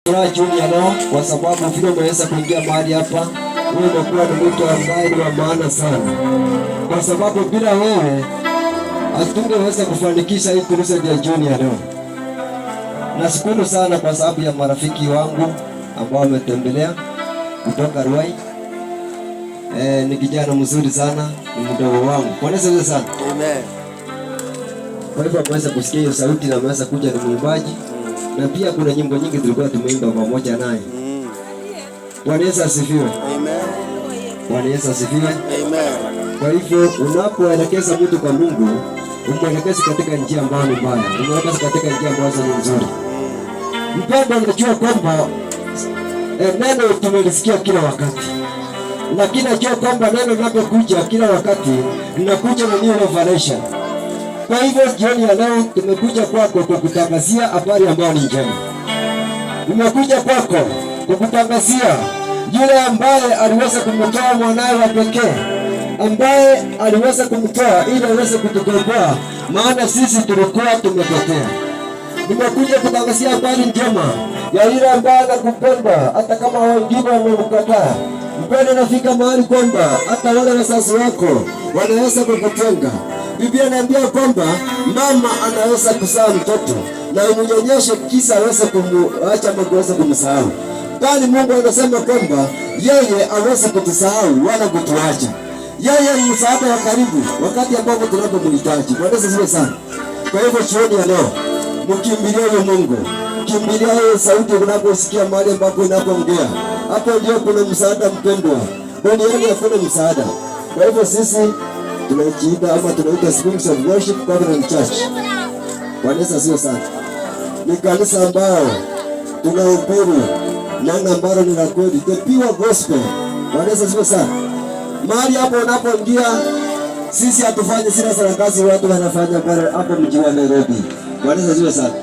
Junior leo kwa sababu vile umeweza kuingia mahali hapa, wewe umekuwa ni mtu ambaye ni wa maana sana, kwa sababu bila wewe hatungeweza kufanikisha hii crusade ya Junior leo. Nashukuru sana kwa sababu ya marafiki wangu ambao wametembelea kutoka Ruai. Ni kijana mzuri sana, ni mdogo wangu. Bwana sana sana. Amen. Kwa hivyo ameweza kusikia hiyo sauti na ameweza kuja ni mwimbaji. Na pia kuna nyimbo nyingi tulikuwa tumeimba pamoja naye. Bwana Yesu asifiwe. Amen. Bwana Yesu asifiwe. Amen. Kwa hivyo unapoelekeza mtu kwa Mungu, umwelekeze katika njia ambayo ni mbaya, umwelekeze katika njia ambazo ni nzuri. Mpendwa, najua kwamba neno tumelisikia kila wakati, lakini najua kwamba neno linapokuja kila wakati linakuja na new revelation. Kwa hivyo jioni ya leo tumekuja kwako kukutangazia habari ambayo ni njema. Nimekuja kwako kukutangazia yule ambaye aliweza kumtoa mwanae wa pekee, ambaye aliweza kumtoa ili aweze kutukomboa, maana sisi tulikuwa tumepotea. Nimekuja kutangazia habari njema ya yule ambaye anakupenda hata kama wengine wamemkataa. Mpendo, nafika mahali kwamba hata wale wazazi wako wanaweza kukutenga. Biblia inaambia kwamba mama anaweza kuzaa mtoto na umnyonyeshe kisa aweze kumwacha ama kuweza kumsahau, bali Mungu anasema kwamba yeye aweze kutusahau wala kutuacha. Yeye ni msaada wa karibu wakati ambapo tunapomhitaji. Bwana asifiwe sana. Kwa hivyo jioni ya leo mkimbilie Mungu, kimbilia hiyo sauti unaposikia mahali ambapo inapoongea. Hapo ndio kuna msaada mpendwa. Bwana yeye hakuna msaada. Kwa hivyo sisi tunajiita ama tunaita Springs of Worship Covenant Church. Bwana asifiwe sana. Ni kanisa ambao tunahubiri neno ambalo ni la kweli, the pure gospel. Bwana asifiwe sana. Mahali hapo unapoingia, sisi hatufanye sira za kazi watu wanafanya pale hapo mji wa Nairobi. Bwana asifiwe sana.